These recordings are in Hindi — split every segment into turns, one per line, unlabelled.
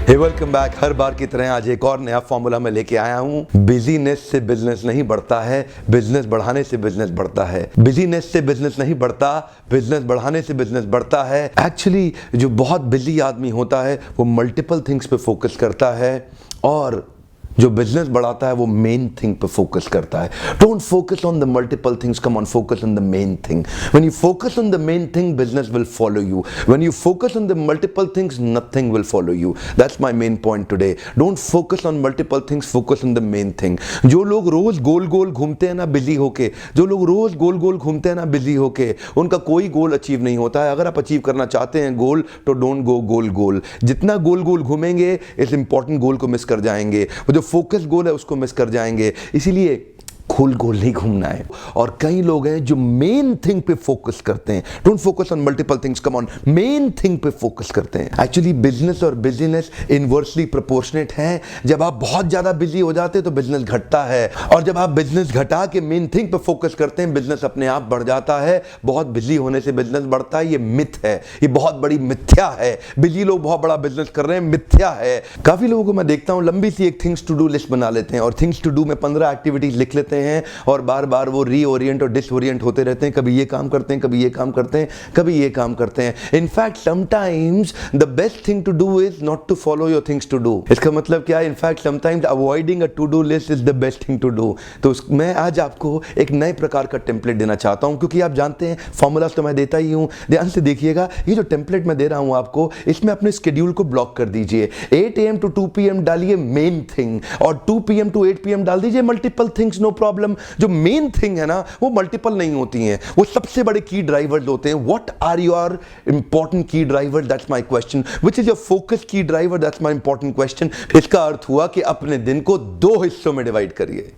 हे वेलकम बैक। हर बार की तरह आज एक और नया फॉर्मूला मैं लेके आया हूँ। बिजीनेस से बिजनेस नहीं बढ़ता है, बिजनेस बढ़ाने से बिजनेस बढ़ता है। बिजीनेस से बिजनेस नहीं बढ़ता, बिजनेस बढ़ाने से बिजनेस बढ़ता है। एक्चुअली जो बहुत बिजी आदमी होता है वो मल्टीपल थिंग्स पे फोकस करता है, और जो बिजनेस बढ़ाता है वो मेन थिंग पे फोकस करता है। Don't focus on the multiple things, come on focus on the main thing. When you focus on the main thing, business will follow you. When you focus on the multiple things, nothing will follow you. That's my main point today. Don't focus on multiple things, focus on the main thing. जो लोग रोज गोल गोल घूमते हैं ना बिजी होके, जो लोग रोज गोल गोल घूमते हैं ना बिजी होके, उनका कोई गोल अचीव नहीं होता है। अगर आप अचीव करना चाहते हैं गोल, तो डोंट गो गोल गोल। जितना गोल गोल घूमेंगे इस इंपॉर्टेंट गोल को मिस कर जाएंगे। वो जो फोकस गोल है उसको मिस कर जाएंगे। इसीलिए गोल गोल नहीं घूमना है। और कई लोग हैं जो मेन थिंग पे फोकस करते हैं। Don't focus on multiple things, come on main thing पे फोकस करते हैं। एक्चुअली बिजनेस और बिजीनेस इनवर्सली प्रोपोर्शनेट है। जब आप बहुत ज्यादा बिजी हो जाते हैं तो बिजनेस घटता है, और जब आप बिजनेस घटा के मेन थिंग पे फोकस करते हैं बिजनेस अपने आप बढ़ जाता है। बहुत बिजी होने से बिजनेस बढ़ता है, ये मिथ है, ये बहुत बड़ी मिथ्या है। बिजी लोग बहुत बड़ा बिजनेस कर रहे हैं, मिथ्या है। काफी लोगों को मैं देखता हूं लंबी सी एक थिंग्स टू डू लिस्ट बना लेते हैं, और थिंग्स टू डू में 15 एक्टिविटीज लिख लेते हैं, और बार बार वो रीओरिएंट और डिसओरिएंट होते रहते हैं। कभी ये काम करते हैं, कभी ये काम करते हैं, कभी ये काम करते हैं। In fact sometimes the best thing to do is not to follow your things to do. इसका मतलब क्या है? In fact sometimes avoiding a to do list is the best thing to do. तो मैं आज आपको एक नए प्रकार का टेम्पलेट देना चाहता हूं, क्योंकि आप जानते हैं फॉर्मूलाज तो मैं देता ही हूं। ध्यान से देखिएगा, ये जो टेम्पलेट मैं दे रहा हूं आपको, इसमें अपने शेड्यूल को ब्लॉक कर दीजिए। 8 AM to 2 PM डालिए मेन थिंग, और 2 PM to 8 PM डाल दीजिए मल्टीपल थिंग्स, नो प्रॉब्लम। जो मेन थिंग है ना वो मल्टीपल नहीं होती हैं, वो सबसे बड़े की ड्राइवर्स होते हैं। What are your important key driver? That's my question. Which is your focus key driver? That's my important question. इसका अर्थ हुआ कि अपने दिन को 2 हिस्सों में डिवाइड करिए।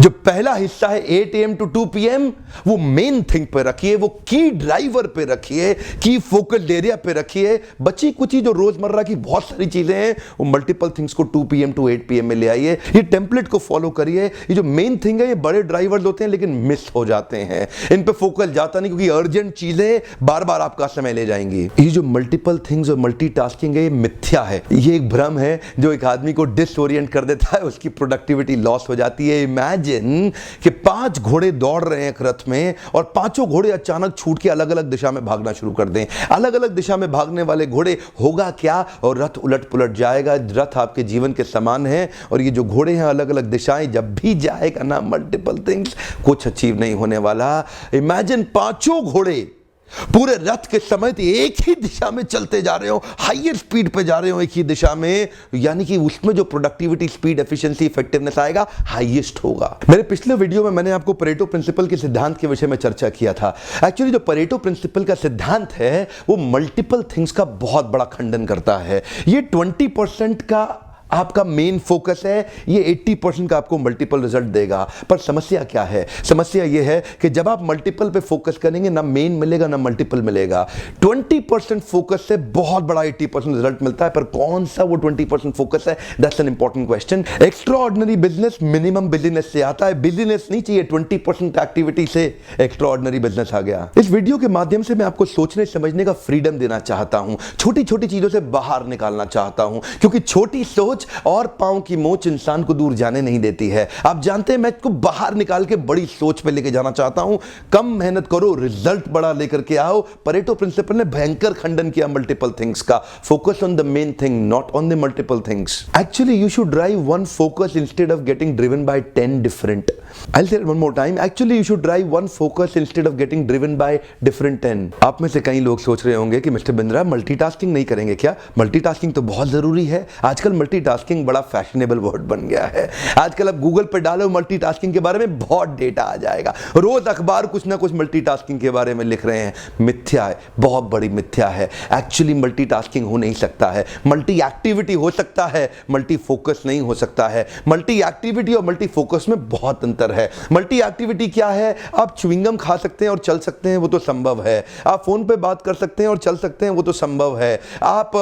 जो पहला हिस्सा है 8 AM to 2 PM, वो मेन थिंग पे रखिए, वो की ड्राइवर पे रखिए, की फोकस एरिया पे रखिए। बची कुची जो रोजमर्रा की बहुत सारी चीजें हैं वो मल्टीपल थिंग्स को 2 PM to 8 PM में ले आइए। ये टेम्पलेट को फॉलो करिए। ये जो मेन थिंग है ये बड़े ड्राइवर्स होते हैं लेकिन मिस हो जाते हैं, इन पे फोकस जाता नहीं, क्योंकि अर्जेंट चीजें बार बार आपका समय ले जाएंगी। ये जो मल्टीपल थिंग्स और मल्टीटास्किंग है ये मिथ्या है, ये एक भ्रम है जो एक आदमी को डिसओरिएंट कर देता है, उसकी प्रोडक्टिविटी लॉस हो जाती है। इमेजिन कि 5 घोड़े दौड़ रहे हैं एक रथ में, और पांचों घोड़े अचानक छूट के अलग अलग दिशा में भागना शुरू कर दें। अलग अलग दिशा में भागने वाले घोड़े, होगा क्या? और रथ उलट पुलट जाएगा। रथ आपके जीवन के समान है, और ये जो घोड़े हैं अलग अलग दिशाएं, जब भी जाएगा ना मल्टीपल थिंग्स, कुछ अचीव नहीं होने वाला। इमेजिन 5 घोड़े पूरे रथ के समेत एक ही दिशा में चलते जा रहे हो, हाईएस्ट स्पीड पे जा रहे हो एक ही दिशा में, यानी कि उसमें जो प्रोडक्टिविटी, स्पीड, एफिशिएंसी, इफेक्टिवनेस आएगा हाईएस्ट होगा। मेरे पिछले वीडियो में मैंने आपको परेटो प्रिंसिपल के सिद्धांत के विषय में चर्चा किया था। एक्चुअली जो परेटो प्रिंसिपल का सिद्धांत है वो मल्टीपल थिंग्स का बहुत बड़ा खंडन करता है। ये 20% का आपका मेन फोकस है, ये 80% का आपको मल्टीपल रिजल्ट देगा। पर समस्या क्या है? समस्या ये है कि जब आप मल्टीपल पे फोकस करेंगे ना मेन मिलेगा ना मल्टीपल मिलेगा। 20% फोकस से बहुत बड़ा 80% रिजल्ट मिलता है, पर कौन सा वो 20% फोकस है? That's an important question. Extraordinary business minimum business से आता है। बिजनेस नहीं चाहिए 20% एक्टिविटी से एक्स्ट्राऑर्डिनरी बिजनेस आ गया। इस वीडियो के माध्यम से मैं आपको सोचने समझने का फ्रीडम देना चाहता हूं, छोटी छोटी चीजों से बाहर निकालना चाहता हूं, क्योंकि छोटी सोच और पांव की मोच इंसान को दूर जाने नहीं देती है। आप जानते हैं मैं इसको बाहर निकाल के बड़ी सोच पे लेके जाना चाहता हूं। कम मेहनत करो, रिजल्ट बड़ा लेकर के आओ। परेटो प्रिंसिपल ने भयंकर खंडन किया मल्टीपल थिंग्स का। Focus on the main thing, not on the multiple things. Actually you should drive one focus instead of getting driven by 10 different. I'll say it one more time. Actually, you should drive one focus instead of getting driven by different 10. आप में से कई लोग सोच रहे होंगे कि मिस्टर बिंद्रा मल्टीटास्किंग नहीं करेंगे क्या? मल्टीटास्किंग तो बहुत जरूरी है। आजकल मल्टीटास्किंग बड़ा फैशनेबल वर्ड बन गया है। आजकल आप गूगल पे डालो मल्टीटास्किंग के बारे में, बहुत डेटा आ जाएगा। रोज अखबार कुछ ना कुछ मल्टीटास्किंग के बारे में लिख रहे हैं। मिथ्या है, बहुत बड़ी मिथ्या है। एक्चुअली मल्टीटास्किंग हो नहीं सकता है। मल्टी एक्टिविटी हो सकता है, मल्टी फोकस नहीं हो सकता है। मल्टी एक्टिविटी और मल्टी फोकस में बहुत अंतर है। मल्टी एक्टिविटी क्या है? आप च्युइंगम खा सकते हैं और चल सकते हैं, वो तो संभव है। आप फोन पे बात कर सकते हैं और चल सकते हैं, वो तो संभव है। आप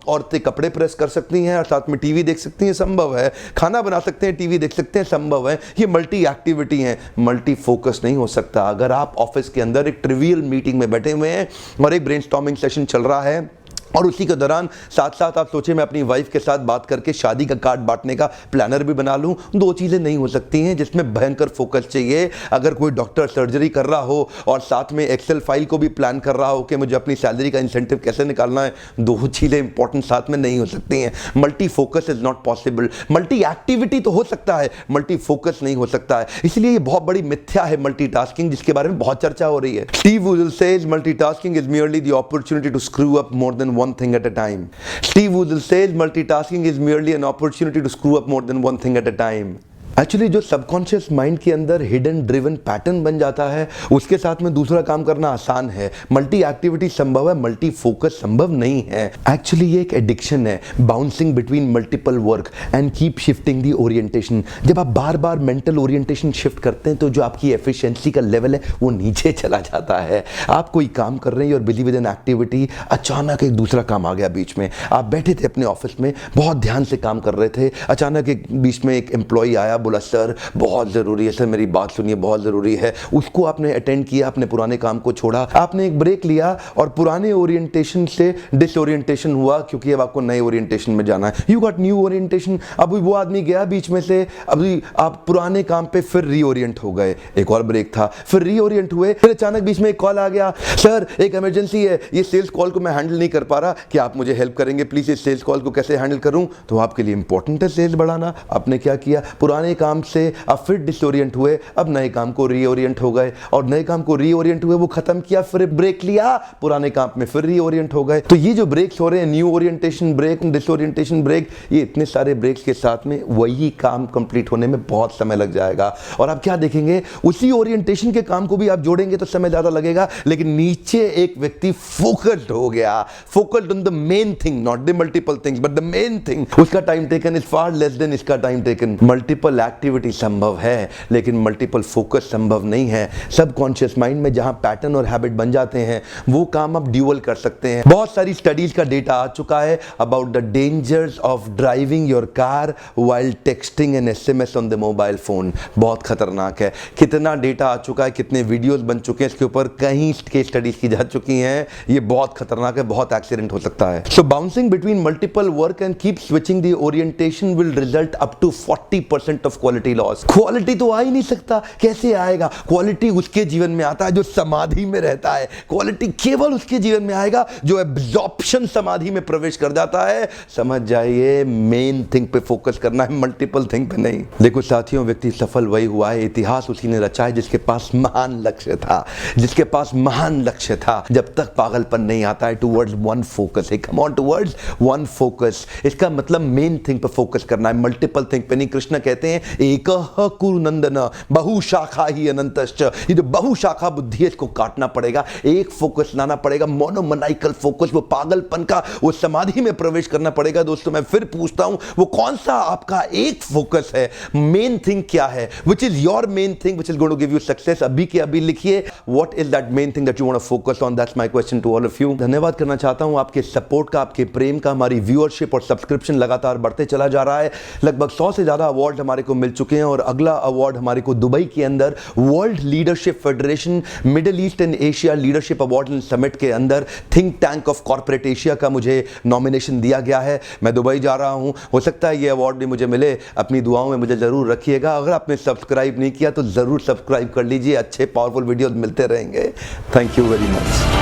औरतें कपड़े प्रेस कर सकती हैं और साथ में टीवी देख सकती हैं, संभव है। खाना बना सकते हैं, टीवी देख सकते हैं, संभव है। ये मल्टी एक्टिविटी है, मल्टी फोकस नहीं हो सकता। अगर आप ऑफिस के अंदर एक ट्रिवियल मीटिंग में बैठे हुए हैं और एक ब्रेनस्टॉर्मिंग सेशन चल रहा है, और उसी के दौरान साथ साथ आप सोचें मैं अपनी वाइफ के साथ बात करके शादी का कार्ड बांटने का प्लानर भी बना लूं। दो चीज़ें नहीं हो सकती हैं जिसमें भयंकर फोकस चाहिए। अगर कोई डॉक्टर सर्जरी कर रहा हो और साथ में एक्सेल फाइल को भी प्लान कर रहा हो कि मुझे अपनी सैलरी का इंसेंटिव कैसे निकालना है, दो चीज़ें इंपॉर्टेंट साथ में नहीं हो सकती हैं। Multi focus is not possible. Multi activity तो हो सकता है, मल्टी फोकस नहीं हो सकता है। इसलिए ये बहुत बड़ी मिथ्या है मल्टीटास्किंग, जिसके बारे में बहुत चर्चा हो रही है। Steve Uzzell says multitasking is merely the opportunity to screw up more than one thing at a time. Steve Woodall says multitasking is merely an opportunity to screw up more than one thing at a time. Actually जो सबकॉन्शियस माइंड के अंदर हिडन ड्रिवन पैटर्न बन जाता है, उसके साथ में दूसरा काम करना आसान है। मल्टी एक्टिविटी संभव है, मल्टी फोकस संभव नहीं है। एक्चुअली ये एक एडिक्शन है, bouncing between multiple work and keep shifting the orientation. जब आप बार बार मेंटल ओरिएंटेशन शिफ्ट करते हैं तो जो आपकी एफिशिएंसी का लेवल है वो नीचे चला जाता है। आप कोई काम कर रहे हैं और बिजी विद एन एक्टिविटी, अचानक एक दूसरा काम आ गया बीच में। आप बैठे थे अपने ऑफिस में, बहुत ध्यान से काम कर रहे थे, अचानक एक बीच में एक एम्प्लॉय आया, बोला सर बहुत ज़रूरी है, सर मेरी बात सुनिए, बहुत ज़रूरी है। उसको आपने अटेंड किया, अपने पुराने काम को छोड़ा, आपने एक ब्रेक लिया और पुराने ओरिएंटेशन से डिसओरिएंटेशन हुआ, क्योंकि अब आपको नए ओरिएंटेशन में जाना है। You got new orientation. अभी वो आदमी गया बीच में से, अभी आप पुराने काम पे फिर रीओरिएंट हो गए, एक और ब्रेक था, फिर रीओरिएंट हुए, फिर अचानक बीच में एक कॉल आ गया, सर एक इमरजेंसी है, ये सेल्स कॉल को मैं हैंडल नहीं कर पा रहा, क्या आप मुझे हेल्प करेंगे प्लीज़, इस सेल्स कॉल को कैसे हैंडल करूं? तो आपके लिए इंपॉर्टेंट है सेल्स बढ़ाना। आपने क्या किया, पुराने काम से अब फिर डिसओरिएंट हुए, अब नए काम को रीओरिएंट हो गए, और नए काम को रीओरिएंट हुए, वो खत्म किया, फिर ब्रेक लिया, पुराने काम में फिर रीओरिएंट हो गए। तो ये जो ब्रेक्स हो रहे हैं, new orientation break, disorientation break, ये इतने सारे ब्रेक्स के साथ में वही काम कंप्लीट होने में बहुत समय लग जाएगा। और आप क्या देखेंगे, उसी ओरिएंटेशन के काम को भी आप जोड़ेंगे तो समय ज्यादा लगेगा, लेकिन नीचे एक व्यक्ति फोकस्ड हो गया, focused on the main thing, not the multiple things but the main thing, उसका time taken is far less than इसका टाइम टेकन। मल्टीपल एक्टिविटी संभव है लेकिन मल्टीपल फोकस संभव नहीं है। सबकॉन्शियस माइंड में जहां पैटर्न और हैबिट बन जाते हैं वो काम आप ड्यूअल कर सकते हैं। बहुत सारी स्टडीज का डेटा आ चुका है about the dangers of driving your car while texting and SMS on the mobile phone. बहुत खतरनाक है। कितना डेटा आ चुका है, कितने वीडियोस बन चुके हैं इसके ऊपर, कहीं केस स्टडीज की जा चुकी हैं। ये बहुत खतरनाक है, बहुत एक्सीडेंट हो सकता है। So bouncing between multiple work and keep switching the orientation will result up to 40% of quality loss. Quality तो आ ही नहीं सकता, कैसे आएगा? क्वालिटी उसके जीवन में आता है जो समाधि में रहता है। क्वालिटी केवल उसके जीवन में आएगा जो एब्जॉर्प्शन समाधि में प्रवेश कर जाता है। समझ जाइए, मेन थिंग पे फोकस करना है, मल्टीपल थिंग पे नहीं। देखो साथियों, व्यक्ति सफल वही हुआ है, इतिहास उसी ने रचा है जिसके पास महान लक्ष्य था, जिसके पास महान लक्ष्य था। जब तक पागलपन नहीं आता है towards one focus, come on towards one focus. इसका मतलब मेन थिंग पे फोकस करना है, मल्टीपल थिंग पे नहीं। कृष्ण कहते हैं एकः कुरु नंदन बहुशाखा ही अनंतश्च। ये जो बहुशाखा बुद्धि है इसको काटना पड़ेगा, एक फोकस लाना पड़ेगा, मोनोमनाइकल फोकस, वो पागलपन का वो समाधि में प्रवेश करना पड़ेगा। दोस्तों मैं फिर पूछता हूं, वो कौन सा आपका एक फोकस है? मेन थिंग क्या है? Which is your main thing which is going to give you success? अभी के अभी लिखिए, what is that main thing that you want to focus on? That's my question to all of you. धन्यवाद करना चाहता हूं आपके सपोर्ट का, आपके प्रेम का। हमारी व्यूअरशिप और सब्सक्रिप्शन लगातार बढ़ते चला जा रहा है। लगभग 100 से ज्यादा अवार्ड हमारे को मिल चुके हैं और अगला अवार्ड हमारे को दुबई के अंदर world leadership federation middle east and Asia leadership award and summit के अंदर think tank of corporate Asia का मुझे नॉमिनेशन दिया गया है। मैं दुबई जा रहा हूं, हो सकता है ये अवार्ड भी मुझे मिले। अपनी दुआओं में मुझे जरूर रखिएगा। अगर आपने सब्सक्राइब नहीं किया तो जरूर सब्सक्राइब कर लीजिए। अच्छे पावरफुल वीडियोस मिलते रहेंगे। Thank you very much.